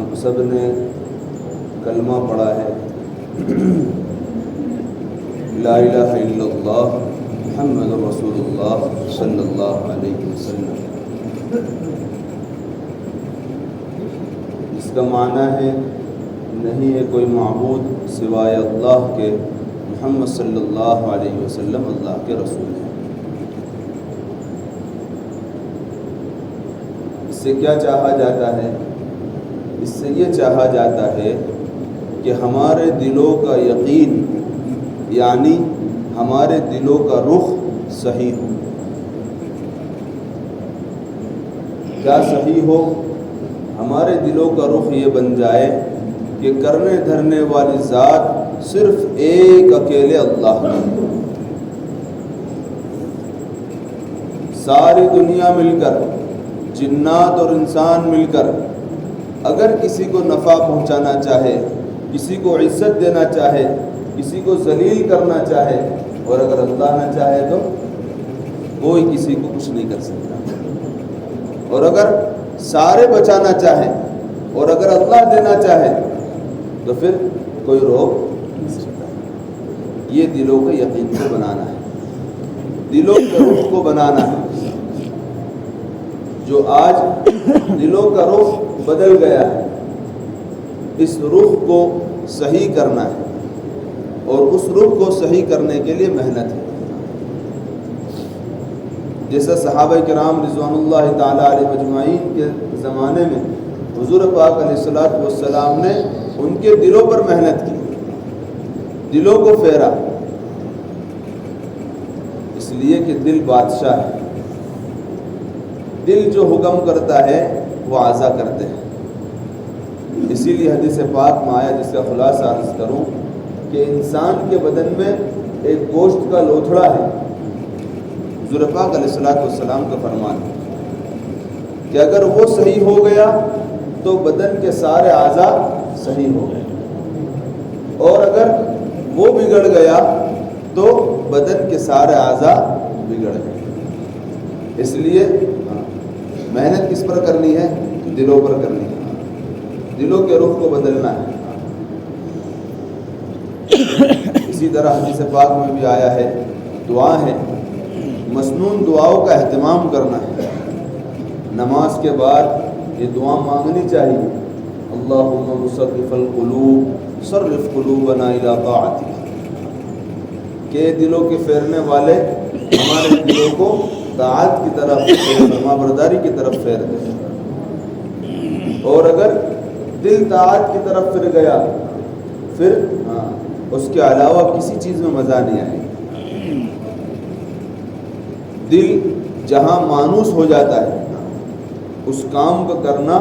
ہم سب نے کلمہ پڑھا ہے لا الہ الا اللہ محمد رسول اللہ صلی اللہ علیہ وسلم، اس کا معنی ہے نہیں ہے کوئی معبود سوائے اللہ کے، محمد صلی اللہ علیہ وسلم اللہ کے رسول ہیں۔ اس سے کیا چاہا جاتا ہے؟ اس سے یہ چاہا جاتا ہے کہ ہمارے دلوں کا یقین، یعنی ہمارے دلوں کا رخ صحیح ہو۔ کیا صحیح ہو؟ ہمارے دلوں کا رخ یہ بن جائے کہ کرنے دھرنے والی ذات صرف ایک اکیلے اللہ کا، ساری دنیا مل کر، جنات اور انسان مل کر اگر کسی کو نفع پہنچانا چاہے، کسی کو عزت دینا چاہے، کسی کو ذلیل کرنا چاہے، اور اگر اللہ نہ چاہے تو کوئی کسی کو کچھ نہیں کر سکتا، اور اگر سارے بچانا چاہے اور اگر اللہ دینا چاہے تو پھر کوئی روک نہیں سکتا۔ یہ دلوں کے یقین کو بنانا ہے، دلوں کے رخ کو بنانا ہے۔ جو آج دلوں کا رخ بدل گیا ہے، اس رخ کو صحیح کرنا ہے، اور اس رخ کو صحیح کرنے کے لیے محنت ہے۔ جیسا صحابہ کرام رضوان اللہ تعالیٰ علیہ مجمعین کے زمانے میں حضور پاک علیہ الصلوۃ والسلام نے ان کے دلوں پر محنت کی، دلوں کو پھیرا، اس لیے کہ دل بادشاہ ہے، دل جو حکم کرتا ہے وہ اعضا کرتے ہیں۔ اسی لیے حدیث پاک میں آیا، جس کا خلاصہ عرض کروں، کہ انسان کے بدن میں ایک گوشت کا لوتھڑا ہے، حضور پاک علیہ الصلوۃ والسلام کا فرمان کہ اگر وہ صحیح ہو گیا تو بدن کے سارے اعضا صحیح ہو گئے، اور اگر وہ بگڑ گیا تو بدن کے سارے اعضا بگڑ گئے۔ اس لیے محنت کس پر کرنی ہے؟ دلوں پر کرنی ہے، دلوں کے رخ کو بدلنا ہے۔ اسی طرح حدیث پاک میں بھی آیا ہے، دعا ہے، مسنون دعاؤں کا اہتمام کرنا ہے۔ نماز کے بعد یہ دعا مانگنی چاہیے، اللہم مصرف القلوب صرف قلوبنا الی طاعتک، کہ دلوں کے پھیرنے والے ہمارے دلوں کو طاعت کی طرف، فرمانبرداری کی طرف پھیر دے۔ اور اگر دل طاعت کی طرف پھر گیا، پھر اس کے علاوہ کسی چیز میں مزہ نہیں آئے گا۔ دل جہاں مانوس ہو جاتا ہے اس کام کو کرنا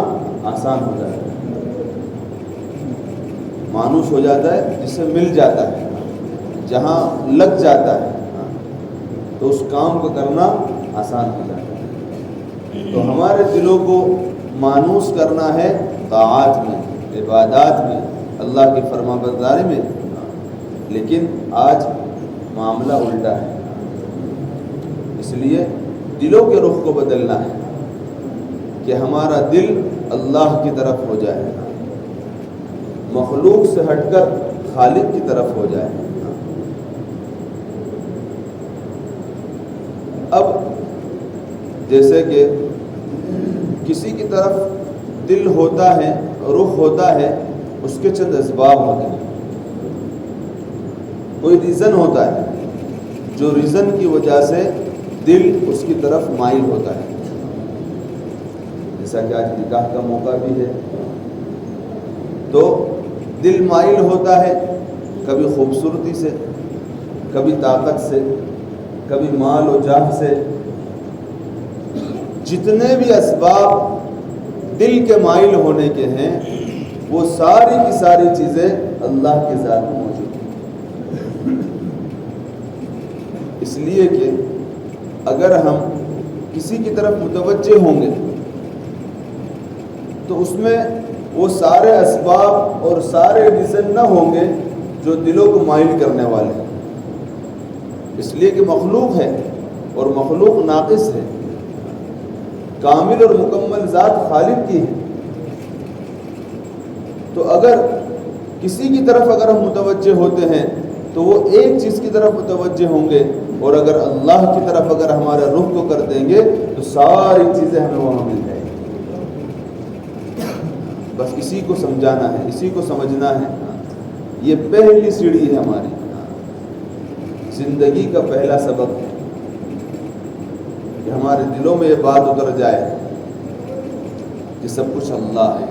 آسان ہو جاتا ہے، مانوس ہو جاتا ہے، جس سے مل جاتا ہے، جہاں لگ جاتا ہے تو اس کام کو کرنا آسان ہو جاتا ہے۔ تو ہمارے دلوں کو مانوس کرنا ہے طاعات میں، عبادات میں، اللہ کی فرمانبرداری میں، لیکن آج معاملہ الٹا ہے۔ اس لیے دلوں کے رخ کو بدلنا ہے کہ ہمارا دل اللہ کی طرف ہو جائے، مخلوق سے ہٹ کر خالق کی طرف ہو جائے۔ اب جیسے کہ کسی کی طرف دل ہوتا ہے، رخ ہوتا ہے، اس کے چند اسباب ہوتے ہیں، کوئی ریزن ہوتا ہے، جو ریزن کی وجہ سے دل اس کی طرف مائل ہوتا ہے۔ جیسا کہ آج نکاح کا موقع بھی ہے، تو دل مائل ہوتا ہے کبھی خوبصورتی سے، کبھی طاقت سے، کبھی مال و جاہ سے۔ جتنے بھی اسباب دل کے مائل ہونے کے ہیں، وہ ساری کی ساری چیزیں اللہ کے ذات میں موجود ہیں۔ اس لیے کہ اگر ہم کسی کی طرف متوجہ ہوں گے تو اس میں وہ سارے اسباب اور سارے ریزن نہ ہوں گے جو دلوں کو مائل کرنے والے ہیں۔ اس لیے کہ مخلوق ہے اور مخلوق ناقص ہے، کامل اور مکمل ذات خالق کی ہے، تو اگر کسی کی طرف اگر ہم متوجہ ہوتے ہیں تو وہ ایک چیز کی طرف متوجہ ہوں گے، اور اگر اللہ کی طرف اگر ہمارے رخ کو کر دیں گے تو ساری چیزیں ہمیں وہاں مل جائیں گی۔ بس اسی کو سمجھانا ہے، اسی کو سمجھنا ہے۔ یہ پہلی سیڑھی ہے ہماری زندگی کا پہلا سبق ہے کہ ہمارے دلوں میں یہ بات اتر جائے کہ سب کچھ اللہ ہے۔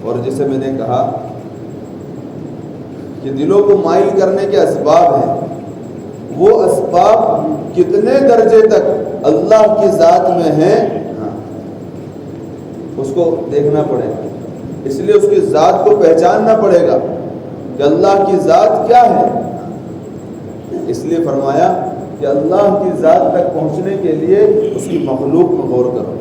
اور جیسے میں نے کہا کہ دلوں کو مائل کرنے کے اسباب ہیں، وہ اسباب کتنے درجے تک اللہ کی ذات میں ہیں اس کو دیکھنا پڑے گا۔ اس لیے اس کی ذات کو پہچاننا پڑے گا کہ اللہ کی ذات کیا ہے۔ اس لیے فرمایا کہ اللہ کی ذات تک پہنچنے کے لیے اس کی مخلوق میں غور کرو۔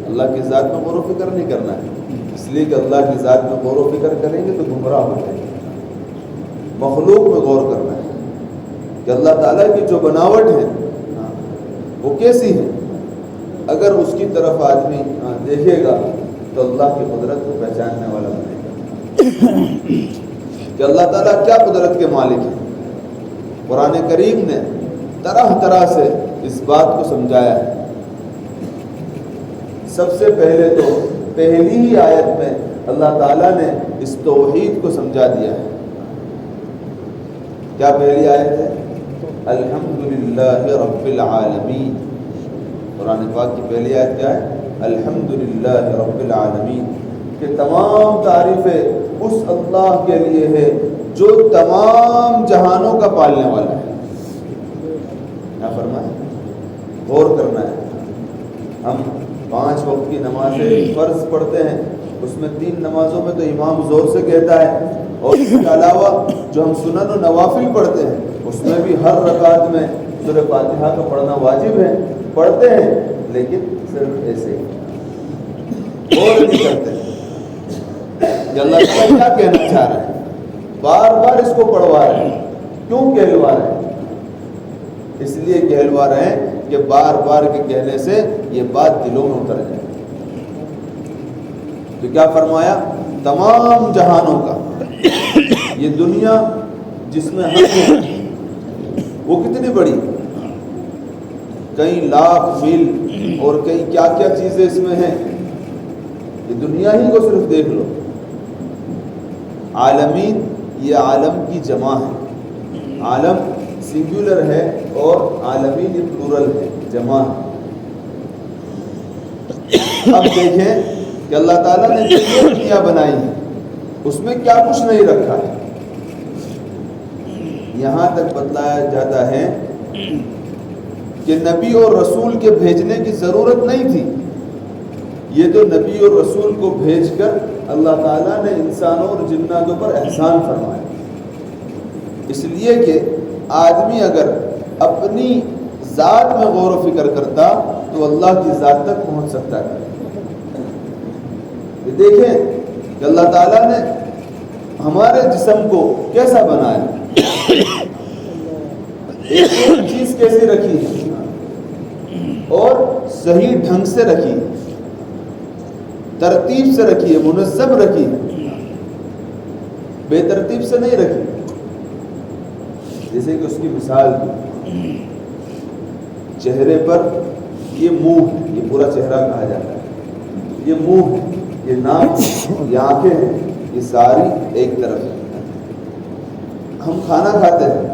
اللہ کی ذات میں غور و فکر نہیں کرنا ہے، اس لیے کہ اللہ کی ذات میں غور و فکر کریں گے تو گمراہ ہو جائیں گے۔ مخلوق میں غور کرنا ہے کہ اللہ تعالیٰ کی جو بناوٹ ہے وہ کیسی ہے۔ اگر اس کی طرف آدمی دیکھے گا تو اللہ کی قدرت کو پہچاننے والا بنے گا کہ اللہ تعالیٰ کیا قدرت کے مالک ہیں۔ قرآن کریم نے طرح طرح سے اس بات کو سمجھایا ہے۔ سب سے پہلے تو پہلی ہی آیت میں اللہ تعالیٰ نے اس توحید کو سمجھا دیا ہے۔ کیا پہلی آیت ہے؟ الحمدللہ رب العالمین۔ قرآن پاک کی پہلی آیت کیا ہے؟ الحمدللہ رب العالمین، کہ تمام تعریفیں اس اللہ کے لیے ہے جو تمام جہانوں کا پالنے والا ہے۔ کیا فرمایا؟ غور کرنا ہے۔ ہم 5 وقت کی نمازیں فرض پڑھتے ہیں، اس میں 3 نمازوں میں تو امام زور سے کہتا ہے، اور اس کے علاوہ جو ہم سنن و نوافل پڑھتے ہیں اس میں بھی ہر رکعت میں سورہ فاتحہ کا پڑھنا واجب ہے، پڑھتے ہیں لیکن صرف ایسے ہی اور نہیں کرتے کہ اللہ تعالیٰ کیا کہنا چاہ رہے ہیں، بار بار اس کو پڑھوا رہے ہیں۔ کیوں کہلوا رہے ہیں؟ اس لیے کہلوا رہے ہیں کہ بار بار کے کہنے سے یہ بات دلوں میں اتر جائے۔ تو کیا فرمایا؟ تمام جہانوں کا، یہ دنیا جس میں ہم ہیں وہ کتنی بڑی، کئی لاکھ میل اور کئی کیا کیا چیزیں اس میں ہیں، یہ دنیا ہی کو صرف دیکھ لو۔ عالمین یہ عالم کی جمع ہے، عالم سنگولر ہے اور عالمین یہ پلورل ہے، جمع ہے۔ اب دیکھیں کہ اللہ تعالیٰ نے جو یہ دنیا بنائی ہے اس میں کیا کچھ نہیں رکھا ہے۔ یہاں تک بتلایا جاتا ہے کہ نبی اور رسول کے بھیجنے کی ضرورت نہیں تھی، یہ تو نبی اور رسول کو بھیج کر اللہ تعالیٰ نے انسانوں اور جناتوں پر احسان فرمایا۔ اس لیے کہ آدمی اگر اپنی ذات میں غور و فکر کرتا تو اللہ کی ذات تک پہنچ سکتا ہے۔ دیکھیں کہ اللہ تعالیٰ نے ہمارے جسم کو کیسا بنایا، ایک چیز کیسی رکھی ہے اور صحیح ڈھنگ سے رکھی ہے، ترتیب سے رکھی ہے، منظم رکھی ہے، بے ترتیب سے نہیں رکھی۔ جیسے کہ اس کی مثال چہرے پر یہ منہ ہے، یہ پورا چہرہ کہا جاتا ہے، یہ منہ ہے، یہ ناک ہے، یہ آنکھیں ہیں، یہ ساری ایک طرف ہے۔ ہم کھانا کھاتے ہیں،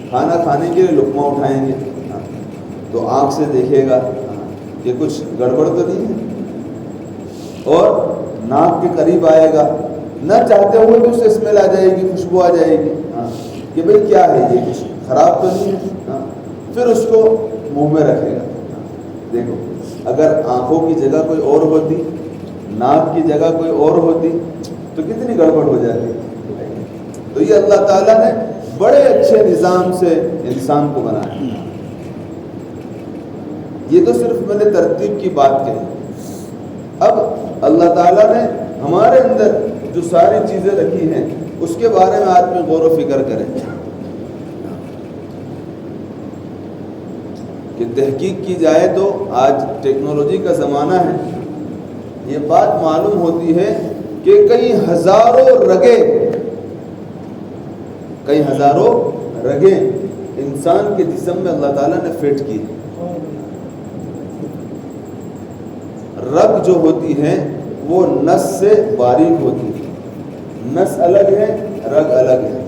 کھانا کھانے کے لیے لقمہ اٹھائیں گے تو آنکھ سے دیکھے گا کہ کچھ گڑبڑ تو نہیں ہے، اور ناک کے قریب آئے گا، نہ چاہتے ہوئے بھی اسے اسمیل آ جائے گی، خوشبو آ جائے گی کہ بھئی کیا ہے یہ، کچھ خراب تو نہیں ہے، پھر اس کو منہ میں رکھے گا۔ دیکھو اگر آنکھوں کی جگہ کوئی اور ہوتی، ناک کی جگہ کوئی اور ہوتی تو کتنی گڑبڑ ہو جاتی۔ تو یہ اللہ تعالیٰ نے بڑے اچھے نظام سے انسان کو بنایا۔ یہ تو صرف میں نے ترتیب کی بات کہی، اب اللہ تعالیٰ نے ہمارے اندر جو ساری چیزیں رکھی ہیں اس کے بارے میں آدمی غور و فکر کرے کہ تحقیق کی جائے تو آج ٹیکنالوجی کا زمانہ ہے، یہ بات معلوم ہوتی ہے کہ کئی ہزاروں رگیں انسان کے جسم میں اللہ تعالیٰ نے فٹ کی. رگ جو ہوتی ہیں وہ نس سے باریک ہوتی ہے. نس الگ ہے، رگ الگ ہے.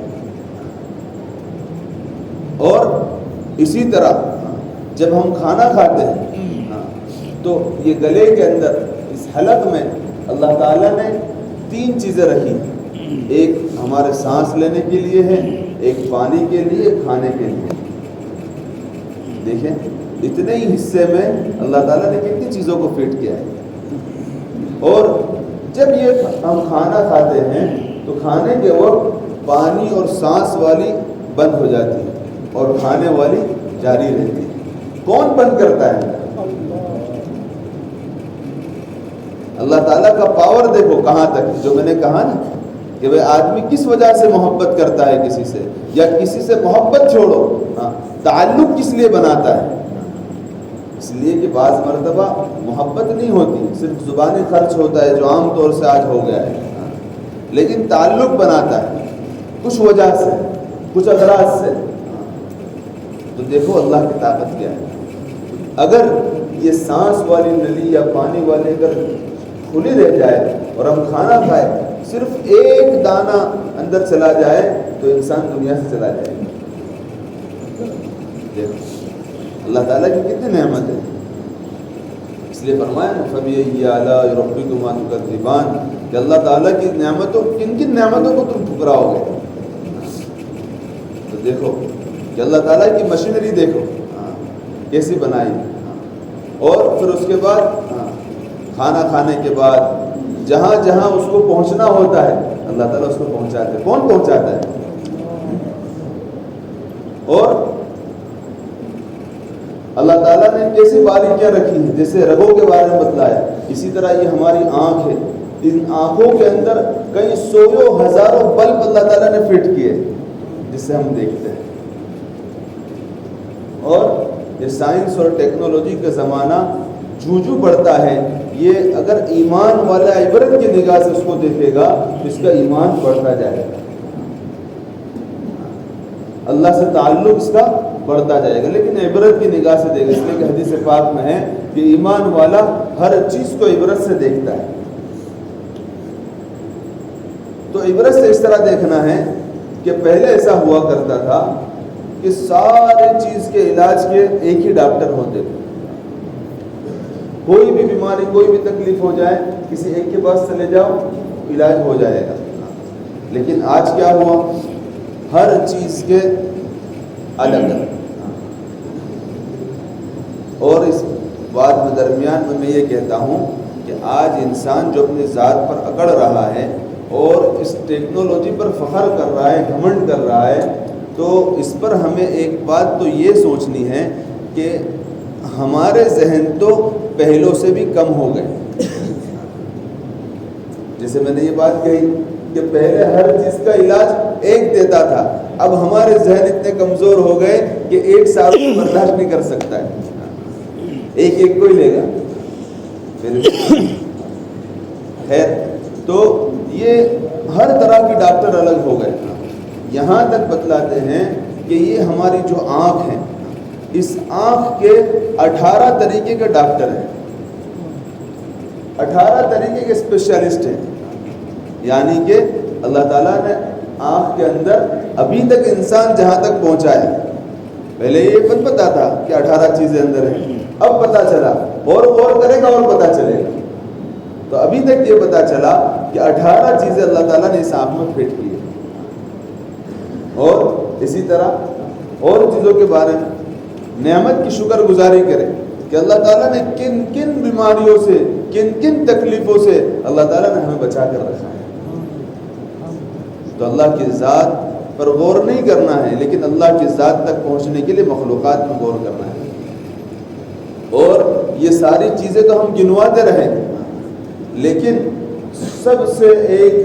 اور اسی طرح جب ہم کھانا کھاتے ہیں تو یہ گلے کے اندر اس حلق میں اللہ تعالیٰ نے 3 چیزیں رکھی. ایک ہمارے سانس لینے کے لیے ہے، ایک پانی کے لیے، ایک کھانے کے لیے. دیکھیں اتنے ہی حصے میں اللہ تعالیٰ نے کتنی چیزوں کو فٹ کیا ہے. اور جب یہ ہم کھانا کھاتے ہیں تو کھانے کے وقت پانی اور سانس والی بند ہو جاتی ہے اور کھانے والی جاری رہتی ہے. کون بند کرتا ہے؟ اللہ تعالیٰ کا پاور دیکھو کہاں تک. جو میں نے کہا نا کہ بھئی آدمی کس وجہ سے محبت کرتا ہے کسی سے، یا کسی سے محبت چھوڑو تعلق کس لیے بناتا ہے؟ اس لیے کہ بعض مرتبہ محبت نہیں ہوتی، صرف زبانی خرچ ہوتا ہے جو عام طور سے آج ہو گیا ہے. لیکن تعلق بناتا ہے کچھ وجہ سے، کچھ اغراض سے. تو دیکھو اللہ کی طاقت کیا ہے. اگر یہ سانس والی نلی یا پانی والی اگر کھلی رہ جائے اور ہم کھانا کھائے، صرف ایک دانہ اندر چلا جائے تو انسان دنیا سے چلا جائے گا. دیکھو اللہ تعالیٰ کی کتنی نعمت ہے. اس لیے فرمایا نا فَبِأَيِّ آلَاءِ رَبِّكُمَا تُكَذِّبَانِ کہ اللہ تعالیٰ کی نعمتوں، کن کن نعمتوں کو تم ٹھکراؤ گے. تو دیکھو کہ اللہ تعالیٰ کی مشینری دیکھو کیسی بنائی. اور پھر اس کے بعد کھانا کھانے کے بعد جہاں جہاں اس کو پہنچنا ہوتا ہے اللہ تعالیٰ اس کو پہنچاتے ہیں. کون پہنچاتا ہے؟ اور اللہ تعالیٰ نے کیسی باریکیاں رکھی ہیں، جیسے رگوں کے بارے میں بتلایا. اسی طرح یہ ہماری آنکھ ہے، ان آنکھوں کے اندر کئی سووں ہزاروں بلب اللہ تعالیٰ نے فٹ کیے جس سے ہم دیکھتے ہیں. اور یہ سائنس اور ٹیکنالوجی کا زمانہ جوں بڑھتا ہے، یہ اگر ایمان والا عبرت کی نگاہ سے اس کو دیکھے گا تو اس کا ایمان بڑھتا جائے گا، اللہ سے تعلق اس کا بڑھتا جائے گا. لیکن عبرت کی نگاہ سے دیکھے، اس لیے کہ حدیث پاک میں ہے کہ ایمان والا ہر چیز کو عبرت سے دیکھتا ہے. تو عبرت سے اس طرح دیکھنا ہے کہ پہلے ایسا ہوا کرتا تھا کہ سارے چیز کے علاج کے ایک ہی ڈاکٹر ہوتے تھے. کوئی بھی بیماری، کوئی بھی تکلیف ہو جائے کسی ایک کے پاس چلے جاؤ، علاج ہو جائے گا. لیکن آج کیا ہوا؟ ہر چیز کے الگ الگ. اور اس بات میں درمیان میں یہ کہتا ہوں کہ آج انسان جو اپنی ذات پر اکڑ رہا ہے اور اس ٹیکنالوجی پر فخر کر رہا ہے، گھمنڈ کر رہا ہے، تو اس پر ہمیں ایک بات تو یہ سوچنی ہے کہ ہمارے ذہن تو پہلوں سے بھی کم ہو گئے. جیسے میں نے یہ بات کہی کہ پہلے ہر چیز کا علاج ایک دیتا تھا، اب ہمارے ذہن اتنے کمزور ہو گئے کہ ایک سال برداشت نہیں کر سکتا ہے، ایک کو ہی لے گا. خیر، تو یہ ہر طرح کی ڈاکٹر الگ ہو گئے. یہاں تک بتلاتے ہیں کہ یہ ہماری جو آنکھ ہے، اس آنکھ کے 18 طریقے کے ڈاکٹر ہیں، 18 طریقے کے اسپیشلسٹ ہیں. یعنی کہ اللہ تعالیٰ نے آنکھ کے اندر ابھی تک انسان جہاں تک پہنچا ہے، پہلے یہ مت پتا تھا کہ 18 چیزیں اندر ہیں، اب پتا چلا، اور غور کرے گا اور پتا چلے گا. تو ابھی تک یہ پتا چلا کہ 18 چیزیں اللہ تعالیٰ نے اس آنکھ میں فٹ کی ہے. اور اسی طرح اور چیزوں کے بارے میں نعمت کی شکر گزاری کرے کہ اللہ تعالیٰ نے کن کن بیماریوں سے، کن کن تکلیفوں سے اللہ تعالیٰ نے ہمیں بچا کر رکھا ہے. تو اللہ کی ذات پر غور نہیں کرنا ہے، لیکن اللہ کی ذات تک پہنچنے کے لیے مخلوقات میں غور کرنا ہے. اور یہ ساری چیزیں تو ہم گنواتے رہیں، لیکن سب سے ایک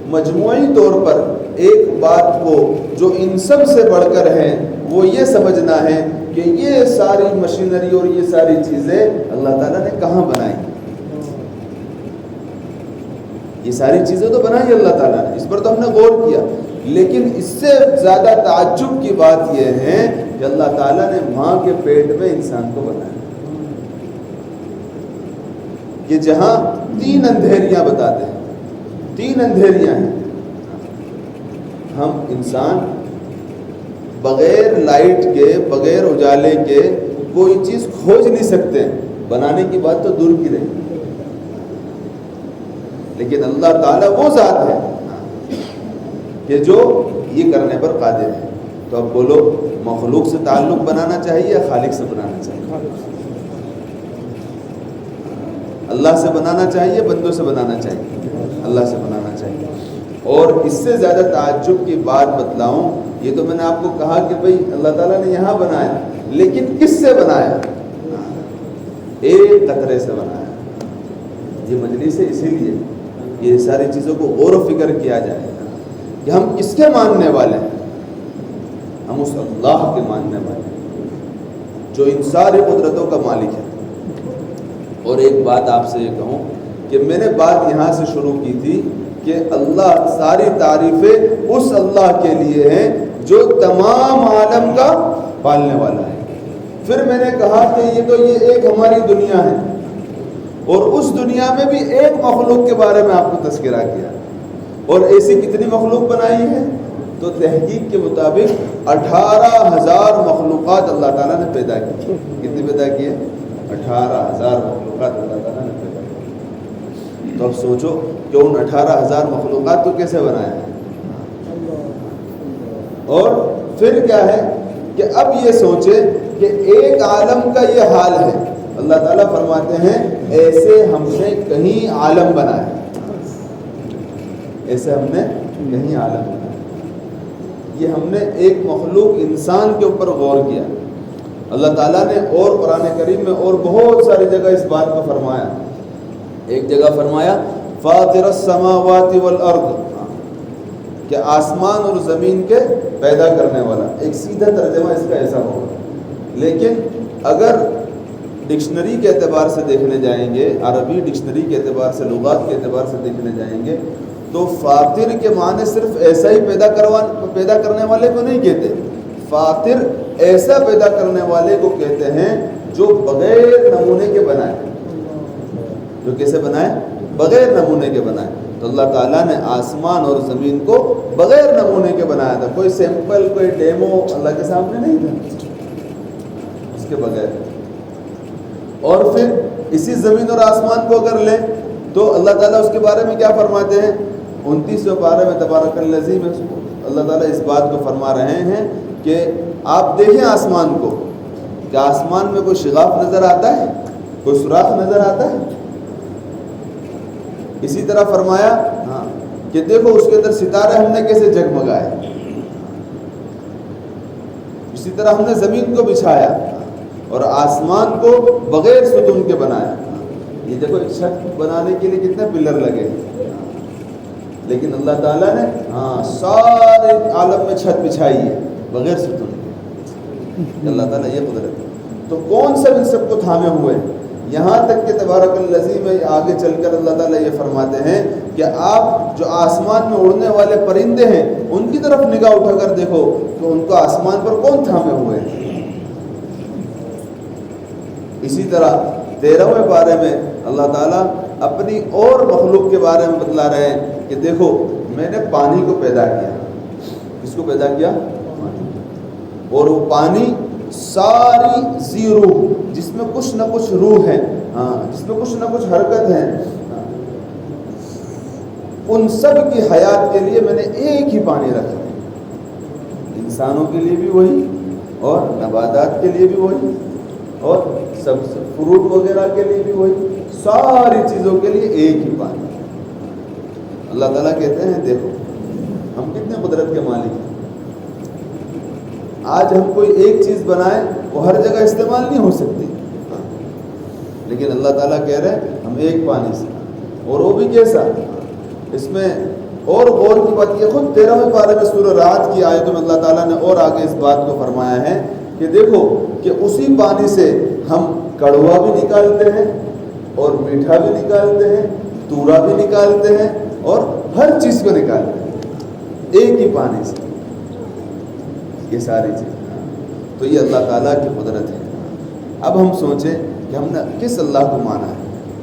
مجموعی طور پر ایک بات کو جو ان سب سے بڑھ کر ہے وہ یہ سمجھنا ہے کہ یہ ساری مشینری اور یہ ساری چیزیں اللہ تعالیٰ نے کہاں بنائی. یہ ساری چیزیں تو بنائی اللہ تعالیٰ نے، اس پر تو ہم نے غور کیا، لیکن اس سے زیادہ تعجب کی بات یہ ہے کہ اللہ تعالیٰ نے ماں کے پیٹ میں انسان کو بنایا، کہ جہاں 3 اندھیریاں بتاتے ہیں، 3 اندھیریاں ہیں، ہم انسان بغیر لائٹ کے، بغیر اجالے کے کوئی چیز کھوج نہیں سکتے، بنانے کی بات تو دور کی رہی، لیکن اللہ تعالیٰ وہ ذات ہے کہ جو یہ کرنے پر قادر ہے۔ تو اب بولو، مخلوق سے تعلق بنانا چاہیے یا خالق سے بنانا چاہیے؟ اللہ سے بنانا چاہیے، بندوں سے بنانا چاہیے؟ اللہ سے بنانا چاہیے۔ اور اس سے زیادہ تعجب کی بات بتلاؤں، یہ تو میں نے آپ کو کہا کہ بھئی اللہ تعالیٰ نے یہاں بنایا، لیکن کس سے بنایا؟ ایک قطرے سے بنایا۔ یہ مجلس ہے اسی لیے یہ ساری چیزوں کو غور و فکر کیا جائے کہ ہم کس کے ماننے والے ہیں؟ ہم اس اللہ کے ماننے والے ہیں جو ان ساری قدرتوں کا مالک ہے۔ اور ایک بات آپ سے یہ کہوں کہ میں نے بات یہاں سے شروع کی تھی کہ اللہ، ساری تعریفیں اس اللہ کے لیے ہیں جو تمام عالم کا پالنے والا ہے۔ پھر میں نے کہا کہ یہ ایک ہماری دنیا ہے، اور اس دنیا میں بھی ایک مخلوق کے بارے میں آپ کو تذکرہ کیا، اور ایسی کتنی مخلوق بنائی ہے؟ تو تحقیق کے مطابق 18,000 مخلوقات اللہ تعالیٰ نے پیدا کی۔ کتنی پیدا کی ہے؟ 18,000 مخلوقات اللہ تعالیٰ نے پیدا کی۔ تو اب سوچو کہ ان 18,000 مخلوقات کو کیسے بنایا ہے؟ اور پھر کیا ہے کہ اب یہ سوچے کہ ایک عالم کا یہ حال ہے، اللہ تعالیٰ فرماتے ہیں ایسے ہم نے کہیں عالم بنایا، ایسے ہم نے کہیں عالم بنایا۔ یہ ہم نے ایک مخلوق انسان کے اوپر غور کیا۔ اللہ تعالیٰ نے اور قرآن کریم میں اور بہت ساری جگہ اس بات کو فرمایا۔ ایک جگہ فرمایا فاطر السماوات والارض، کہ آسمان اور زمین کے پیدا کرنے والا۔ ایک سیدھا ترجمہ اس کا ایسا ہوگا، لیکن اگر ڈکشنری کے اعتبار سے دیکھنے جائیں گے، عربی ڈکشنری کے اعتبار سے، لغات کے اعتبار سے دیکھنے جائیں گے، تو فاطر کے معنی صرف ایسا ہی پیدا کرنے والے کو نہیں کہتے۔ فاطر ایسا پیدا کرنے والے کو کہتے ہیں جو بغیر نمونے کے بنائے۔ جو کیسے بنائے؟ بغیر نمونے کے بنائے۔ تو اللہ تعالیٰ نے آسمان اور زمین کو بغیر نمونے کے بنایا تھا، کوئی سیمپل، کوئی ڈیمو اللہ کے سامنے نہیں تھا، اس کے بغیر۔ اور پھر اسی زمین اور آسمان کو اگر لیں تو اللہ تعالیٰ اس کے بارے میں کیا فرماتے ہیں؟ 29 پارے میں تبارک الذی میں اللہ تعالیٰ اس بات کو فرما رہے ہیں کہ آپ دیکھیں آسمان کو، کیا آسمان میں کوئی شگاف نظر آتا ہے؟ کوئی سوراخ نظر آتا ہے؟ اسی طرح فرمایا کہ دیکھو اس کے اندر ستارے ہم نے کیسے جگمگائے۔ اسی طرح ہم نے زمین کو بچھایا اور آسمان کو بغیر ستون کے بنایا۔ یہ دیکھو ایک چھت بنانے کے لیے کتنے پلر لگے، لیکن اللہ تعالیٰ نے سارے عالم میں چھت بچھائی ہے بغیر ستون کے۔ اللہ تعالیٰ یہ قدرت ہے۔ تو کون سا ان سب کو تھامے ہوئے؟ یہاں تک کہ تبارک الذی میں آگے چل کر اللہ تعالیٰ یہ فرماتے ہیں کہ آپ جو آسمان میں اڑنے والے پرندے ہیں ان کی طرف نگاہ اٹھا کر دیکھو کہ ان کو آسمان پر کون تھامے ہوئے ہیں۔ اسی طرح 13ویں پارے میں اللہ تعالیٰ اپنی اور مخلوق کے بارے میں بتلا رہے ہیں کہ دیکھو میں نے پانی کو پیدا کیا۔ کس کو پیدا کیا؟ اور وہ پانی ساری ذی روح، جس میں کچھ نہ کچھ روح ہے، جس میں کچھ نہ کچھ حرکت ہے، ان سب کی حیات کے لیے میں نے ایک ہی پانی رکھا، انسانوں کے لیے بھی وہی اور نباتات کے لیے بھی وہی اور سب فروٹ وغیرہ کے لیے بھی وہی، ساری چیزوں کے لیے ایک ہی پانی۔ اللہ تعالیٰ کہتے ہیں دیکھو ہم کتنے قدرت کے مالک ہیں۔ آج ہم کوئی ایک چیز بنائیں وہ ہر جگہ استعمال نہیں ہو سکتی، لیکن اللہ تعالیٰ کہہ رہے ہیں ہم ایک پانی سے، اور وہ بھی کیسا؟ اس میں اور غور کی بات یہ خود 13ویں پارے میں سورہ رعد کی آیتوں میں اللہ تعالیٰ نے اور آگے اس بات کو فرمایا ہے کہ دیکھو کہ اسی پانی سے ہم کڑوا بھی نکالتے ہیں اور میٹھا بھی نکالتے ہیں، تورا بھی نکالتے ہیں اور ہر چیز کو نکال دے ایک ہی پانی سے، یہ ساری چیزیں۔ تو یہ اللہ تعالیٰ کی قدرت ہے۔ اب ہم سوچیں کہ ہم نے کس اللہ کو مانا ہے،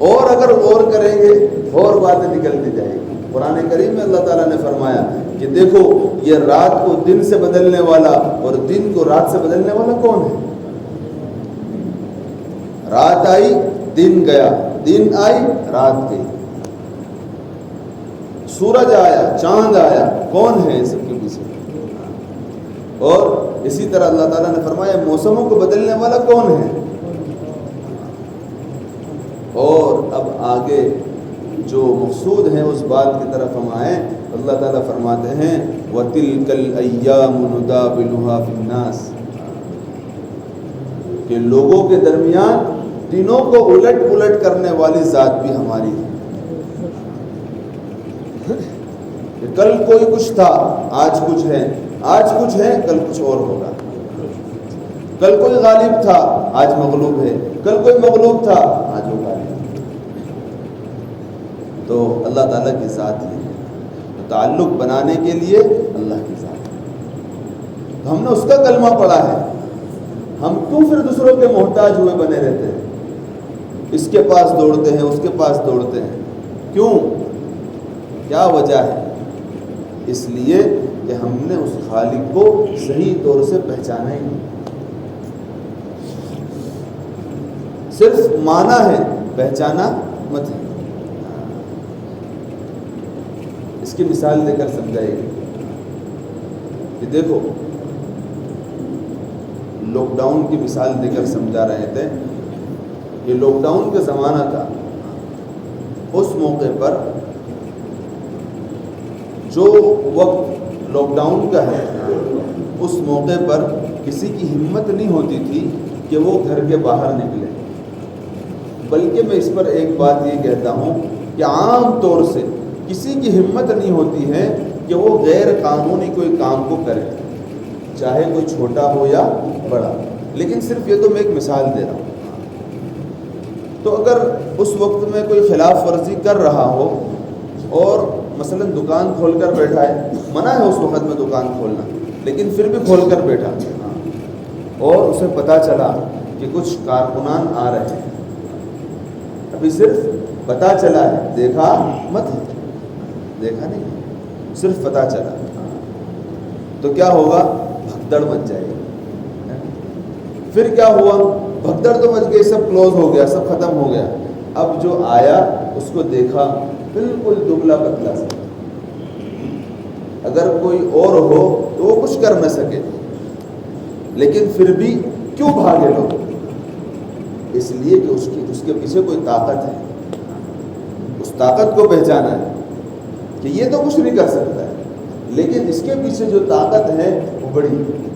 اور اگر غور کریں گے اور باتیں نکلتی جائیں گی۔ قرآن کریم میں اللہ تعالیٰ نے فرمایا کہ دیکھو یہ رات کو دن سے بدلنے والا اور دن کو رات سے بدلنے والا کون ہے؟ رات آئی دن گیا، دن آئی رات گئی، سورج آیا چاند آیا، کون ہے اس سب کے پیچھے؟ اور اسی طرح اللہ تعالیٰ نے فرمایا موسموں کو بدلنے والا کون ہے؟ اور اب آگے جو مقصود ہیں اس بات کی طرف ہم آئیں، اللہ تعالیٰ فرماتے ہیں وَتِلْكَ الْأَيَّامُ نُدَاوِلُهَا فِي النَّاسِ، کہ لوگوں کے درمیان دنوں کو الٹ پلٹ کرنے والی ذات بھی ہماری ہے۔ کہ کل کوئی کچھ تھا آج کچھ ہے، آج کچھ ہے کل کچھ اور ہوگا، کل کوئی غالب تھا آج مغلوب ہے، کل کوئی مغلوب تھا آج وہ غالب ہے۔ تو اللہ تعالیٰ کی ذات ہے، تو تعلق بنانے کے لیے اللہ کی ذات ہے، تو ہم نے اس کا کلمہ پڑھا ہے، ہم کیوں پھر دوسروں کے محتاج ہوئے بنے رہتے ہیں؟ اس کے پاس دوڑتے ہیں، اس کے پاس دوڑتے ہیں، کیوں؟ کیا وجہ ہے؟ اس لیے کہ ہم نے اس خالق کو صحیح طور سے پہچانا ہی نہیں، صرف مانا ہے، پہچانا مت ہے۔ اس کی مثال دے کر سمجھائے گی کہ دیکھو لاک ڈاؤن کی مثال دے کر سمجھا رہے تھے۔ یہ لاک ڈاؤن کا زمانہ تھا، اس موقع پر جو وقت لاک ڈاؤن کا ہے اس موقع پر کسی کی ہمت نہیں ہوتی تھی کہ وہ گھر کے باہر نکلے، بلکہ میں اس پر ایک بات یہ کہتا ہوں کہ عام طور سے کسی کی ہمت نہیں ہوتی ہے کہ وہ غیر قانونی کوئی کام کو کرے، چاہے کوئی چھوٹا ہو یا بڑا۔ لیکن صرف یہ تو میں ایک مثال دے رہا ہوں۔ تو اگر اس وقت میں کوئی خلاف ورزی کر رہا ہو اور مثلا دکان کھول کر بیٹھا ہے، منع ہے اس وقت میں دکان کھولنا، لیکن پھر بھی کھول کر بیٹھا اور اسے پتہ چلا کہ کچھ کارکنان آ رہے ہیں، ابھی صرف پتہ چلا ہے، دیکھا مت ہے، دیکھا نہیں، صرف پتہ چلا، تو کیا ہوگا؟ بھگدڑ مچ جائے گی۔ پھر کیا ہوا؟ بھگدڑ تو مچ گئی، سب کلوز ہو گیا، سب ختم ہو گیا۔ اب جو آیا اس کو دیکھا بالکل دبلا پتلا سا، اگر کوئی اور ہو تو وہ کچھ کر نہ سکے، لیکن پھر بھی کیوں بھاگے لوگ؟ اس لیے کہ اس کے پیچھے کوئی طاقت ہے، اس طاقت کو پہچانا ہے کہ یہ تو کچھ نہیں کر سکتا ہے، لیکن اس کے پیچھے جو طاقت ہے وہ بڑی ہے۔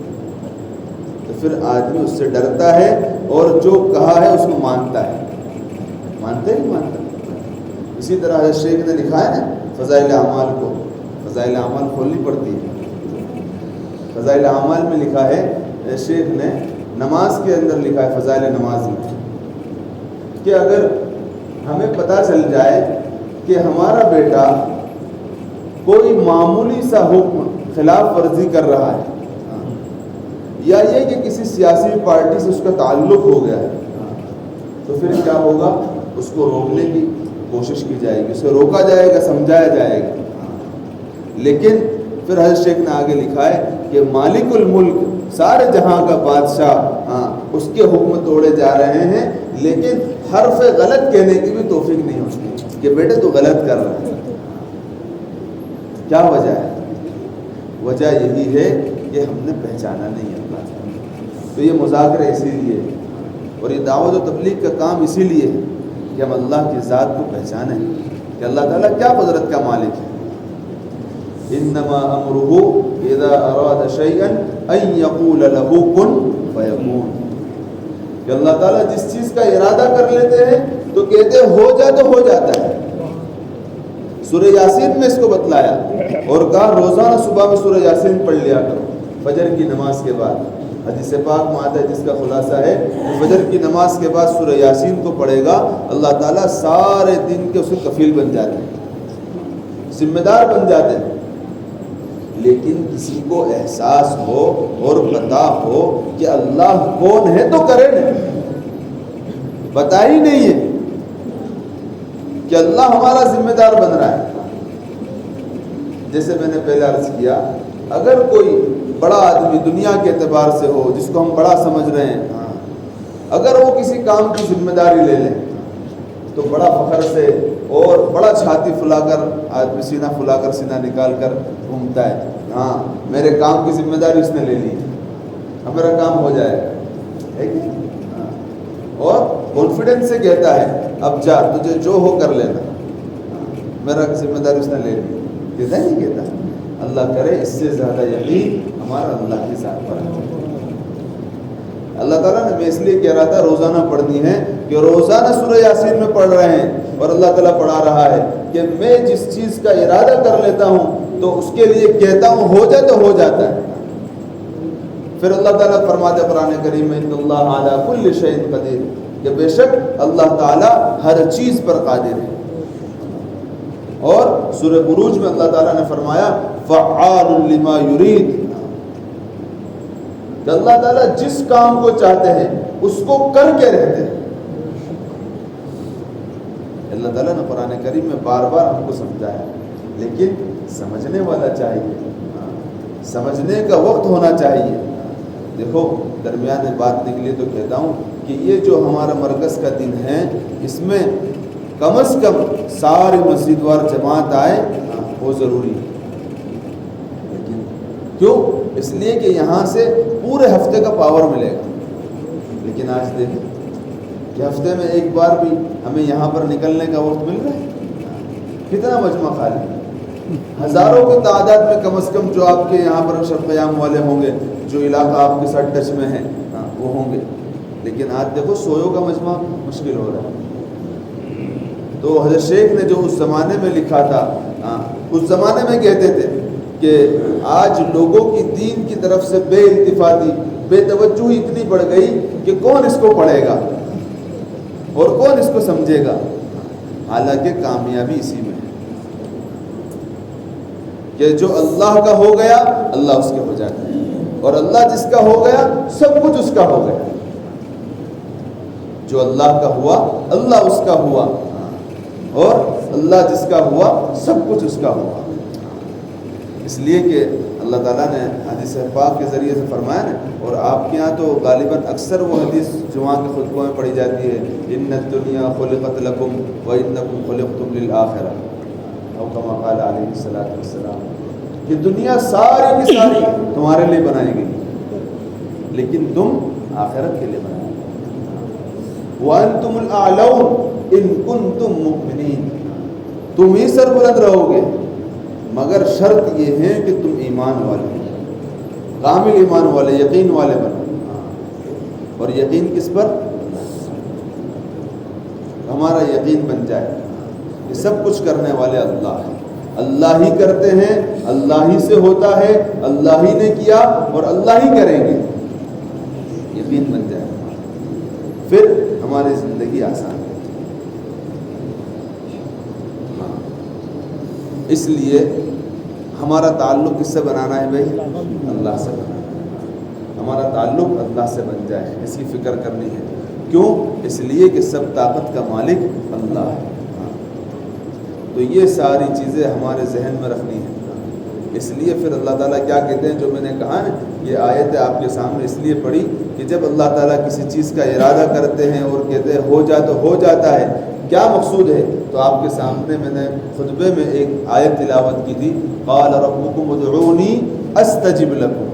تو پھر آدمی اس سے ڈرتا ہے اور جو کہا ہے اس کو مانتا ہے، مانتا ہی مانتا۔ اسی طرح حضرت شیخ نے لکھا ہے نا فضائل اعمال کو، فضائل اعمال کھولنی پڑتی ہے۔ فضائل اعمال میں لکھا ہے، شیخ نے نماز کے اندر لکھا ہے، فضائل نماز میں، کہ اگر ہمیں پتہ چل جائے کہ ہمارا بیٹا کوئی معمولی سا حکم خلاف ورزی کر رہا ہے، یا یہ کہ کسی سیاسی پارٹی سے اس کا تعلق ہو گیا ہے، تو پھر کیا ہوگا؟ اس کو روکنے کی کوشش کی جائے گی، اسے روکا جائے گا، سمجھایا جائے گا۔ لیکن پھر حضرت شیخ نے آگے لکھا ہے کہ مالک الملک، سارے جہاں کا بادشاہ، اس کے حکم توڑے جا رہے ہیں، لیکن حرف غلط کہنے کی بھی توفیق نہیں ہوتی کہ بیٹے تو غلط کر رہا ہے۔ کیا وجہ ہے؟ وجہ یہی ہے کہ ہم نے پہچانا نہیں اللہ تعالیٰ۔ تو یہ مذاکرہ اسی لیے، اور یہ دعوت و تبلیغ کا کام اسی لیے ہے کہ ہم اللہ کی ذات کو پہچانیں کہ اللہ تعالیٰ کیا قدرت کا مالک ہے۔ انما امرہ اذا اراد شیئا ان یقول له کن فیکون، کہ اللہ تعالیٰ جس چیز کا ارادہ کر لیتے ہیں تو کہتے ہیں ہو جائے تو ہو جاتا ہے۔ سورہ یاسین میں اس کو بتلایا اور کہا روزانہ صبح میں سورہ یاسین پڑھ لیا کرو فجر کی نماز کے بعد۔ حدیث پاک میں آتا ہے جس کا خلاصہ ہے کہ فجر کی نماز کے بعد سورہ یاسین کو پڑھے گا، اللہ تعالیٰ سارے دن کے اسے کفیل بن جاتے ہیں۔ ذمہ دار بن جاتے ہیں، لیکن کسی کو احساس ہو اور پتہ ہو کہ اللہ کون ہے تو کرے نہیں، پتہ ہی نہیں ہے کہ اللہ ہمارا ذمہ دار بن رہا ہے۔ جیسے میں نے پہلے عرض کیا، اگر کوئی بڑا آدمی دنیا کے اعتبار سے ہو جس کو ہم بڑا سمجھ رہے ہیں، اگر وہ کسی کام کی ذمہ داری لے لیں تو بڑا فخر سے اور بڑا چھاتی پھلا کر آدمی سینہ پھلا کر سینہ نکال کر گھومتا ہے، ہاں میرے کام کی ذمہ داری اس نے لے لی، اب میرا کام ہو جائے گا، اور کانفیڈنس سے کہتا ہے اب جا تجھے جو ہو کر لینا، میرا ذمہ داری اس نے لے لی، کہتا ہے نہیں کہتا؟ اللہ کرے اس سے زیادہ یقین ہمارا اللہ کی ذات پر ہے۔ اللہ تعالیٰ نے میں اس لیے کہہ رہا تھا روزانہ پڑھنی ہے کہ روزانہ سورہ یاسین میں پڑھ رہے ہیں اور اللہ تعالیٰ پڑھا رہا ہے کہ میں جس چیز کا ارادہ کر لیتا ہوں تو اس کے لیے کہتا ہوں ہو جائے تو ہو جاتا ہے۔ پھر اللہ تعالیٰ فرماتے قرآن کریم میں ان اللہ علی کل شیء قدیر، کہ بے شک اللہ تعالیٰ ہر چیز پر قادر ہے۔ اور سورہ بروج میں اللہ تعالیٰ نے فرمایا فعال لما یرید، کہ اللہ تعالیٰ جس کام کو چاہتے ہیں اس کو کر کے رہتے ہیں۔ اللہ تعالیٰ نے قرآن کریم میں بار بار ہم کو سمجھایا، لیکن سمجھنے والا چاہیے، سمجھنے کا وقت ہونا چاہیے۔ دیکھو درمیان میں بات نکلی تو کہتا ہوں کہ یہ جو ہمارا مرکز کا دن ہے اس میں کم از کم سارے مسجد وار جماعت آئے، وہ ضروری ہے۔ لیکن کیوں؟ اس لیے کہ یہاں سے پورے ہفتے کا پاور ملے گا۔ لیکن آج دیکھیں کہ ہفتے میں ایک بار بھی ہمیں یہاں پر نکلنے کا وقت مل رہا ہے؟ کتنا مجمع خالی، ہزاروں کی تعداد میں کم از کم جو آپ کے یہاں پر شب قیام والے ہوں گے، جو علاقہ آپ کے ساتھ ٹچ میں ہیں وہ ہوں گے۔ لیکن آج دیکھو سویوں کا مجمع مشکل ہو رہا ہے۔ تو حضرت شیخ نے جو اس زمانے میں لکھا تھا، اس زمانے میں کہتے تھے کہ آج لوگوں کی دین کی طرف سے بے التفاتی، بے توجہی اتنی بڑھ گئی کہ کون اس کو پڑھے گا اور کون اس کو سمجھے گا۔ حالانکہ کامیابی اسی میں ہے کہ جو اللہ کا ہو گیا اللہ اس کے ہو جاتا ہے، اور اللہ جس کا ہو گیا سب کچھ اس کا ہو گیا۔ جو اللہ کا ہوا اللہ اس کا ہوا، اور اللہ جس کا ہوا سب کچھ اس کا ہوا۔ اس لیے کہ اللہ تعالیٰ نے حدیث پاک کے ذریعے سے فرمایا نا، اور آپ کے ہاں تو غالباً اکثر وہ حدیث جمعہ کے خطبوں میں پڑھی جاتی ہے، ان الدنیا خلقت لکم وانکم خلقتم للآخرہ، او کما قال علیہ الصلوۃ والسلام، کہ دنیا ساری کی ساری تمہارے لیے بنائی گئی لیکن تم آخرت کے لیے بنائی گئی۔ وانتم الاعلون ان کنتم مؤمنین، تم ہی سربلند رہو گے مگر شرط یہ ہے کہ تم ایمان والے، کامل ایمان والے، یقین والے بنو۔ اور یقین کس پر؟ ہمارا یقین بن جائے کہ سب کچھ کرنے والے اللہ ہیں، اللہ ہی کرتے ہیں، اللہ ہی سے ہوتا ہے، اللہ ہی نے کیا اور اللہ ہی کریں گے، یقین بن جائے، پھر ہماری زندگی آسان ہے۔ اس لیے ہمارا تعلق کس سے بنانا ہے بھائی؟ اللہ سے بنانا ہے۔ ہمارا تعلق اللہ سے بن جائے، اس کی فکر کرنی ہے۔ کیوں؟ اس لیے کہ سب طاقت کا مالک اللہ ہے۔ تو یہ ساری چیزیں ہمارے ذہن میں رکھنی ہے۔ اس لیے پھر اللہ تعالیٰ کیا کہتے ہیں، جو میں نے کہا نا یہ آیت آپ کے سامنے اس لیے پڑھی کہ جب اللہ تعالیٰ کسی چیز کا ارادہ کرتے ہیں اور کہتے ہیں ہو جا تو ہو جاتا ہے، کیا مقصود ہے؟ تو آپ کے سامنے میں نے خطبے میں ایک آیت تلاوت کی تھی، قال ربکم ادعونی استجب لکم۔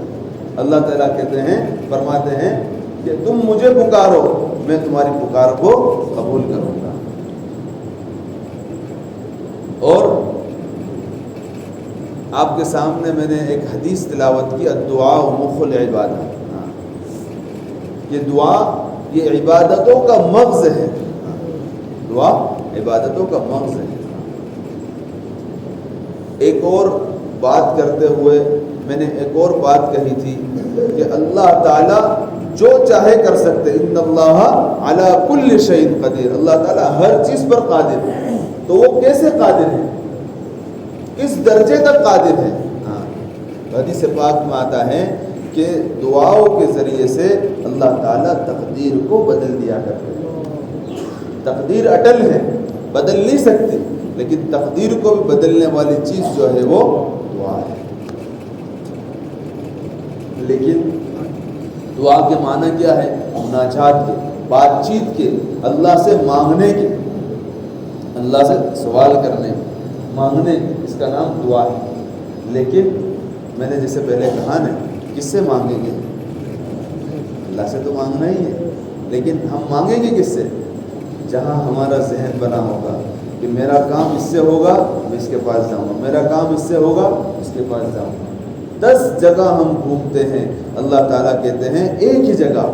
اللہ تعالیٰ کہتے ہیں، فرماتے ہیں کہ تم مجھے پکارو، میں تمہاری پکار کو قبول کروں گا۔ اور آپ کے سامنے میں نے ایک حدیث تلاوت کی، الدعاء مخ العبادہ، یہ دعا یہ عبادتوں کا مغز ہے، دعا عبادتوں کا مغز ہے۔ ایک اور بات کرتے ہوئے میں نے ایک اور بات کہی تھی کہ اللہ تعالیٰ جو چاہے کر سکتے، ان اللہ علی کل شیء قدیر، اللہ تعالیٰ ہر چیز پر قادر ہے۔ تو وہ کیسے قادر ہے؟ کس درجے تک قادر ہے. ہاں حدیث پاک میں آتا ہے کہ دعاؤں کے ذریعے سے اللہ تعالیٰ تقدیر کو بدل دیا کرتے ہیں. تقدیر اٹل ہے، بدل نہیں سکتی، لیکن تقدیر کو بھی بدلنے والی چیز جو ہے وہ دعا ہے. لیکن دعا کے معنی کیا ہے؟ مناجات کے، بات چیت کے، اللہ سے مانگنے کے، اللہ سے سوال کرنے، مانگنے، اس کا نام دعا ہے. لیکن میں نے جیسے پہلے کہا نا، کس سے مانگیں گے؟ اللہ سے تو مانگنا ہی ہے، لیکن ہم مانگیں گے کس سے؟ جہاں ہمارا ذہن بنا ہوگا کہ میرا کام اس سے ہوگا، میں اس کے پاس جاؤں گا، میرا کام اس سے ہوگا، اس کے پاس جاؤں گا. 10 جگہ ہم گھومتے ہیں، اللہ تعالیٰ کہتے ہیں ایک ہی جگہ.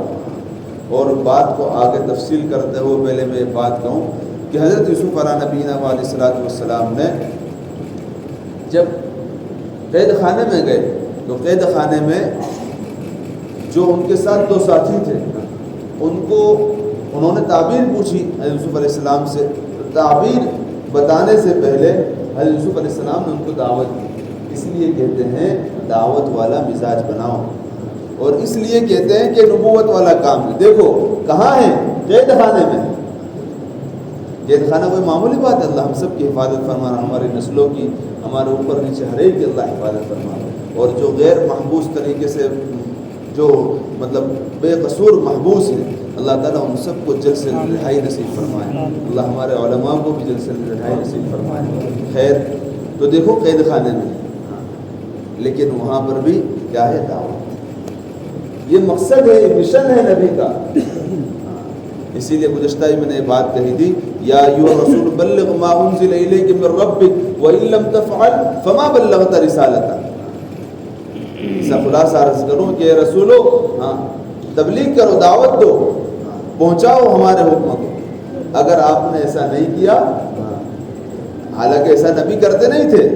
اور بات کو آگے تفصیل کرتے ہوئے پہلے میں یہ بات کہوں کہ حضرت یوسف علیہ نبینا علیہ الصلوۃ والسلام نے جب قید خانے میں گئے تو قید خانے میں جو ان کے ساتھ 2 ساتھی تھے، انہوں نے تعبیر پوچھی حضرت یوسف علیہ السلام سے. تعبیر بتانے سے پہلے حضرت یوسف علیہ السلام نے ان کو دعوت دی. اس لیے کہتے ہیں دعوت والا مزاج بناؤ، اور اس لیے کہتے ہیں کہ نبوت والا کام ہے. دیکھو کہاں ہے؟ قید خانے میں. قید خانہ کوئی معمولی بات ہے. اللہ ہم سب کی حفاظت فرمانا، ہماری نسلوں کی، ہمارے اوپر نیچے ہر ایک کی اللہ حفاظت فرمانا. اور جو غیر محبوس طریقے سے جو مطلب بے قصور محبوس ہیں، اللہ تعالیٰ ان سب کو جلد سے رہائی نصیب فرمائے. اللہ ہمارے علماء کو بھی جلد سے رہائی نصیب فرمائے. خیر، تو دیکھو قید خانے میں، لیکن وہاں پر بھی کیا ہے؟ دعوت. یہ مقصد ہے، یہ مشن ہے نبی کا. اسی لیے گزشتہ ہی میں نے یہ بات کہی تھی، یا ایھا الرسول بلغ ما انزل الیک من ربک وان لم تفعل فما بلغت رسالتہ. اس کا خلاصہ عرض کروں کہ اے رسولو، تبلیغ کرو، دعوت دو، پہنچاؤ ہمارے حکم کو. اگر آپ نے ایسا نہیں کیا، حالانکہ ایسا نبی کرتے نہیں تھے،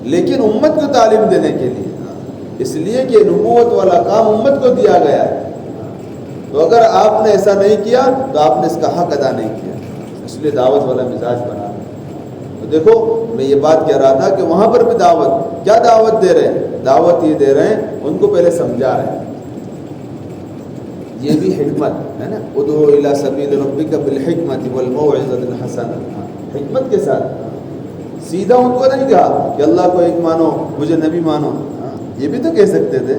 لیکن امت کو تعلیم دینے کے لیے، اس لیے کہ نبوت والا کام امت کو دیا گیا ہے. تو اگر آپ نے ایسا نہیں کیا تو آپ نے اس کا حق ادا نہیں کیا. اس لیے دعوت والا مزاج بنا. تو دیکھو میں یہ بات کہہ رہا تھا کہ وہاں پر بھی دعوت، کیا دعوت دے رہے ہیں؟ دعوت یہ دے رہے ہیں، ان کو پہلے سمجھا رہے ہیں. یہ بھی حکمت ہے نا، ادعو الی سبیل ربک بالحکمت والموعظۃ الحسنہ. حکمت کے ساتھ، سیدھا ان کو نہیں کہا کہ اللہ کو ایک مانو، مجھے نبی مانو. یہ بھی تو کہہ سکتے تھے،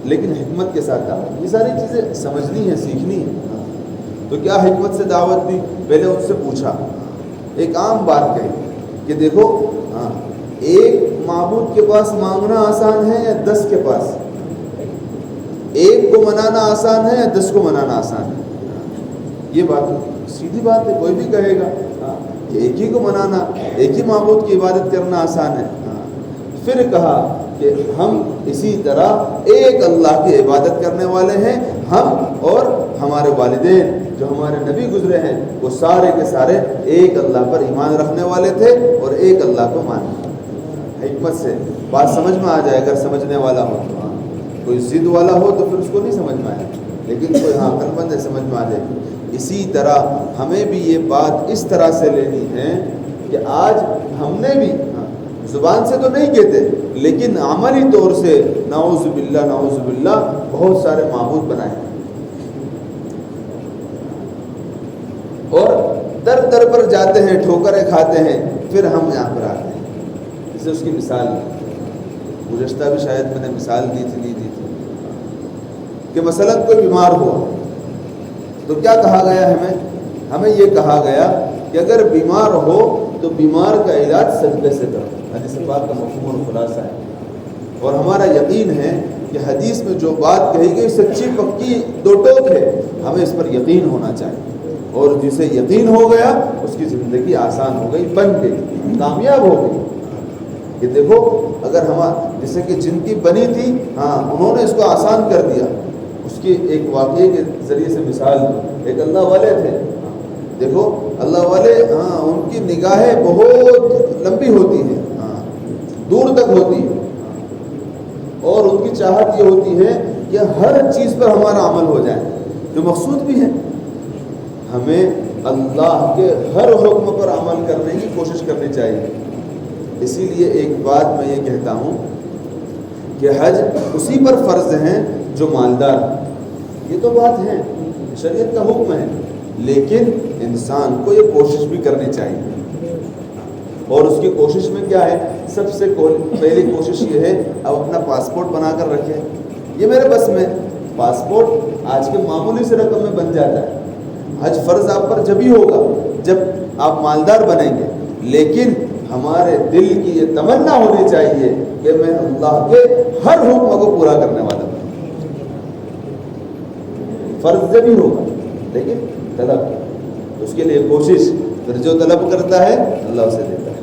لیکن حکمت کے ساتھ دعوت. یہ ساری چیزیں سمجھنی ہے، سیکھنی ہے. تو کیا حکمت سے دعوت دی؟ پہلے ان سے پوچھا، ایک عام بات کہی کہ دیکھو، ایک معبود کے پاس مانگنا آسان ہے یا 10 کے پاس؟ ایک کو منانا آسان ہے یا 10 کو منانا آسان ہے؟ یہ بات سیدھی بات ہے، کوئی بھی کہے گا کہ ایک ہی کو منانا، ایک ہی معبود کی عبادت کرنا آسان ہے. پھر کہا کہ ہم اسی طرح ایک اللہ کی عبادت کرنے والے ہیں، ہم اور ہمارے والدین جو ہمارے نبی گزرے ہیں وہ سارے کے سارے ایک اللہ پر ایمان رکھنے والے تھے اور ایک اللہ کو مانتے. حکمت سے بات سمجھ میں آ جائے. اگر سمجھنے والا ہو تو، کوئی ضد والا ہو تو پھر اس کو نہیں سمجھ میں آئے، لیکن کوئی عقل مند ہے سمجھ میں آ جائے. اسی طرح ہمیں بھی یہ بات اس طرح سے لینی ہے کہ آج ہم نے بھی زبان سے تو نہیں کہتے، لیکن عملی طور سے نعوذ باللہ بہت سارے معبود بنائے اور در در پر جاتے ہیں، ٹھوکریں کھاتے ہیں، پھر ہم یہاں پر آتے ہیں. اسے اس کی مثال گزشتہ بھی شاید میں نے مثال دی تھی کہ مثلا کوئی بیمار ہوا تو کیا کہا گیا؟ ہمیں یہ کہا گیا کہ اگر بیمار ہو تو بیمار کا علاج سجدے سے کرو. حدیث پاک کا مفہوم اور خلاصہ ہے. اور ہمارا یقین ہے کہ حدیث میں جو بات کہی گئی سچی پکی 2 ٹوک ہے، ہمیں اس پر یقین ہونا چاہیے. اور جسے یقین ہو گیا اس کی زندگی آسان ہو گئی، بن گئی، کامیاب ہو گئی. کہ دیکھو اگر جیسے کہ جن کی بنی تھی، انہوں نے اس کو آسان کر دیا. اس کی ایک واقعے کے ذریعے سے مثال، ایک اللہ والے تھے. دیکھو اللہ والے، ان کی نگاہیں بہت لمبی ہوتی ہیں، دور تک ہوتی ہے، اور ان کی چاہت یہ ہوتی ہے کہ ہر چیز پر ہمارا عمل ہو جائے. جو مقصود بھی ہے، ہمیں اللہ کے ہر حکم پر عمل کرنے کی کوشش کرنی چاہیے. اسی لیے ایک بات میں یہ کہتا ہوں کہ حج اسی پر فرض ہیں جو مالدار، یہ تو بات ہے، شریعت کا حکم ہے، لیکن انسان کو یہ کوشش بھی کرنی چاہیے۔ اور اس کی کوشش میں کیا ہے؟ سب سے پہلی کوشش یہ ہے اب اپنا پاسپورٹ بنا کر رکھے۔ یہ میرے بس میں، پاسپورٹ آج کے معمولی سے رقم میں بن جاتا ہے۔ حج فرض آپ پر جب ہی ہوگا جب آپ مالدار بنیں گے، لیکن ہمارے دل کی یہ تمنا ہونی چاہیے کہ میں اللہ کے ہر حکم کو پورا کرنے والا ہوں۔ فرض جب ہی ہوگا، لیکن طلب، اس کے لیے کوشش، پھر جو طلب کرتا ہے اللہ اسے دیتا ہے۔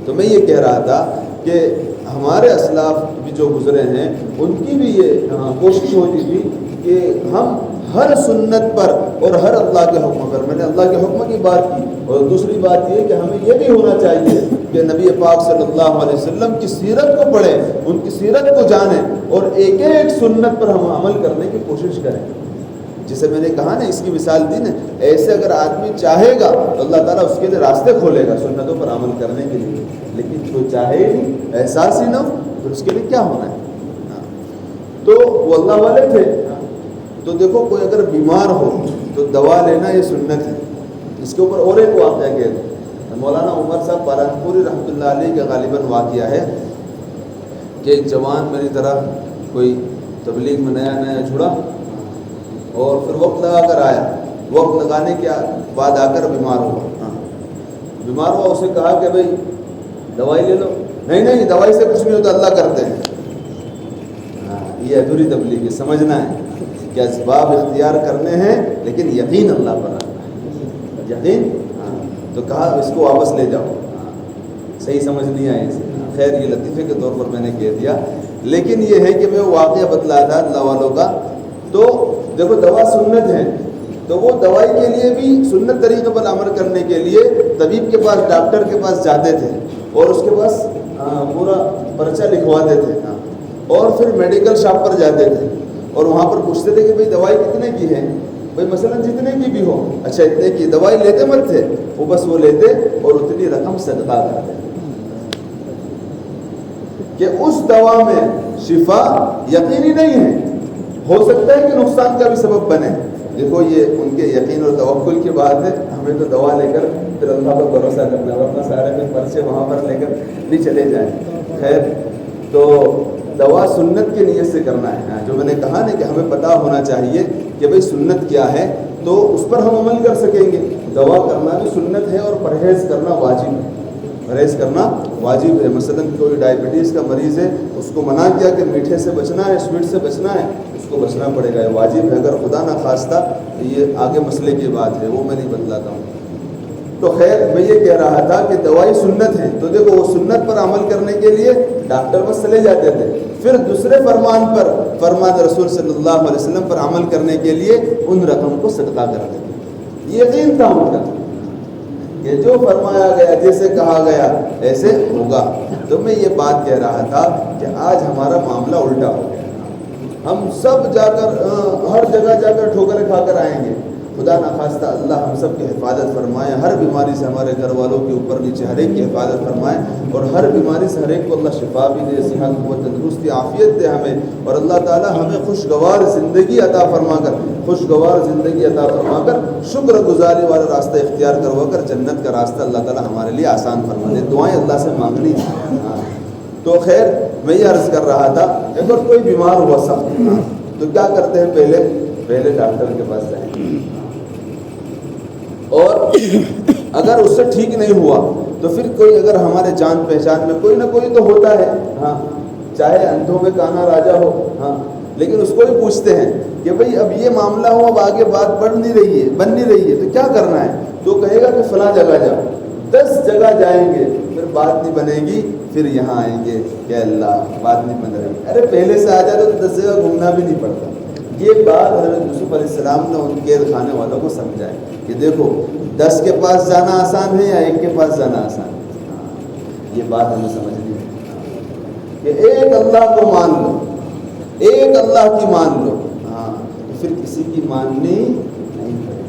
تو میں یہ کہہ رہا تھا کہ ہمارے اسلاف بھی جو گزرے ہیں ان کی بھی یہ کوشش ہوتی تھی کہ ہم ہر سنت پر اور ہر اللہ کے حکم پر، میں نے اللہ کے حکم کی بات کی، اور دوسری بات یہ کہ ہمیں یہ بھی ہونا چاہیے کہ نبی پاک صلی اللہ علیہ وسلم کی سیرت کو پڑھیں، ان کی سیرت کو جانیں، اور ایک ایک سنت پر ہم عمل کرنے کی کوشش کریں۔ جسے میں نے کہا نا، اس کی مثال دی نا، ایسے اگر آدمی چاہے گا تو اللہ تعالیٰ اس کے لیے راستے کھولے گا سنتوں پر عمل کرنے کے لیے، لیکن جو چاہے نہیں، احساس ہی نہ ہو، پھر اس کے لیے کیا ہونا ہے؟ تو وہ اللہ والے تھے۔ تو دیکھو، کوئی اگر بیمار ہو تو دوا لینا یہ سنت ہے۔ اس کے اوپر اور ایک واقعہ کہہ دوں، مولانا عمر صاحب پالنپوری رحمۃ اللہ علیہ کا غالباً واقعہ ہے کہ ایک جوان میری طرح کوئی تبلیغ میں نیا جڑا، اور پھر وقت لگا کر آیا، وقت لگانے کے بعد آ کر بیمار ہوا۔ بیمار ہوا، اسے کہا کہ بھئی دوائی لے لو۔ نہیں، دوائی سے کچھ نہیں ہوتا، اللہ کرتے ہیں۔ یہ ادھوری تبلیغ ہے، سمجھنا ہے کہ اسباب اختیار کرنے ہیں لیکن یقین اللہ پر رکھنا ہے، یقین۔ تو کہا اس کو واپس لے جاؤ، صحیح سمجھ نہیں آئی اسے۔ خیر، یہ لطیفے کے طور پر میں نے کہہ دیا، لیکن یہ ہے کہ میں واقعہ بتلا تھا اللہ والوں کا۔ تو دیکھو، دوا سنت ہے، تو وہ دوائی کے لیے بھی سنت طریقے پر عمل کرنے کے لیے طبیب کے پاس، ڈاکٹر کے پاس جاتے تھے، اور اس کے پاس پورا پرچہ لکھواتے تھے، اور پھر میڈیکل شاپ پر جاتے تھے، اور وہاں پر پوچھتے تھے کہ بھئی دوائی کتنے کی ہے؟ بھئی مثلا جتنے کی بھی ہو، اچھا اتنے کی۔ دوائی لیتے مت تھے وہ، بس وہ لیتے اور اتنی رقم صدقہ کرتے کہ اس دوا میں شفا یقینی نہیں ہے، ہو سکتا ہے کہ نقصان کا بھی سبب بنے۔ دیکھو، یہ ان کے یقین اور توکل کی بات ہے، ہمیں تو دوا لے کر پھر اللہ پر بھروسہ کرنا ہے، ورنہ سارے میں پرچے وہاں پر لے کر نہیں چلے جائیں۔ خیر، تو دوا سنت کی نیت سے کرنا ہے۔ جو میں نے کہا نا کہ ہمیں پتہ ہونا چاہیے کہ بھئی سنت کیا ہے، تو اس پر ہم عمل کر سکیں گے۔ دوا کرنا بھی سنت ہے، اور پرہیز کرنا واجب ہے، پرہیز کرنا واجب ہے۔ مثلا کوئی ڈائبٹیز کا مریض ہے، اس کو منع کیا کہ میٹھے سے بچنا ہے، سویٹ سے بچنا ہے، اس کو بچنا پڑے گا، یہ واجب ہے۔ اگر خدا نہ خواستہ، یہ آگے مسئلے کی بات ہے، وہ میں نہیں بتلاتا ہوں۔ تو خیر، میں یہ کہہ رہا تھا کہ دوائی سنت ہے، تو دیکھو وہ سنت پر عمل کرنے کے لیے ڈاکٹر بس چلے جاتے تھے، پھر دوسرے فرمان پر، فرمان رسول صلی اللہ علیہ وسلم پر عمل کرنے کے لیے ان رقم کو صدقہ کرتے تھے۔ یقین تھا ان کا کہ جو فرمایا گیا، جیسے کہا گیا ایسے ہوگا۔ تو میں یہ بات کہہ رہا تھا کہ آج ہمارا معاملہ الٹا ہو گیا، ہم سب جا کر ہر جگہ جا کر ٹھوکریں کھا کر آئیں گے۔ خدا نخواستہ اللہ ہم سب کی حفاظت فرمائے، ہر بیماری سے ہمارے گھر والوں کے اوپر نیچے ہر ایک کی حفاظت فرمائے، اور ہر بیماری سے ہر ایک کو اللہ شفا بھی دے، صحت، قوت، تندرستی، عافیت دے ہمیں، اور اللہ تعالی ہمیں خوشگوار زندگی عطا فرما کر، خوشگوار زندگی عطا فرما کر شکر گزاری والا راستہ اختیار کروا کر جنت کا راستہ اللہ تعالی ہمارے لیے آسان فرما دے۔ دعائیں اللہ سے مانگنی ہیں۔ تو خیر، میں یہ عرض کر رہا تھا، اگر کوئی بیمار ہوا سخت، تو کیا کرتے ہیں؟ پہلے ڈاکٹر کے پاس جائیں، اور اگر اس سے ٹھیک نہیں ہوا تو پھر کوئی، اگر ہمارے جان پہچان میں کوئی نہ کوئی تو ہوتا ہے، چاہے اندھوں میں کانا راجا ہو، لیکن اس کو بھی پوچھتے ہیں کہ بھئی اب یہ معاملہ ہو، اب آگے بات بن نہیں رہی ہے تو کیا کرنا ہے؟ تو کہے گا کہ فلاں جگہ جاؤ، 10 جگہ جائیں گے، پھر بات نہیں بنے گی، پھر یہاں آئیں گے کہ اللہ بات نہیں بن رہی۔ ارے پہلے سے آ جائے تو 10 جگہ گھومنا بھی نہیں پڑتا۔ یہ بات حضرت یوسف علیہ السلام نے ان قید خانے والوں کو سمجھائی کہ دیکھو، 10 کے پاس جانا آسان ہے یا 1 کے پاس جانا آسان ہے؟ یہ بات ہمیں سمجھنی ہے کہ ایک اللہ کو مان لو، ایک اللہ کی مان لو، پھر کسی کی ماننی نہیں پڑے۔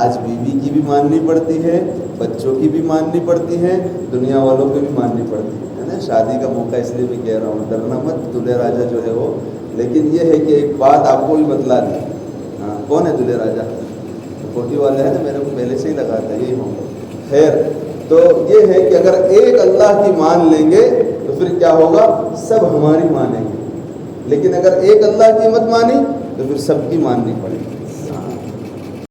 آج بیوی کی بھی ماننی پڑتی ہے، بچوں کی بھی ماننی پڑتی ہیں، دنیا والوں کی بھی ماننی پڑتی ہے نا۔ شادی کا موقع اس لیے میں کہہ رہا ہوں، ڈرنا مت، دلہے راجا جو ہے وہ، لیکن یہ ہے کہ ایک بات آپ کو بھی بتلا دی۔ ہاں، کون ہے دلہے راجا؟ کوٹھی والے ہیں نا، میرے کو پہلے سے ہی لگا تھا یہی ہوں۔ خیر، تو یہ ہے کہ اگر ایک اللہ کی مان لیں گے تو پھر کیا ہوگا؟ سب ہماری مانیں گے، لیکن اگر ایک اللہ کی مت مانی تو پھر سب کی ماننی پڑے گی۔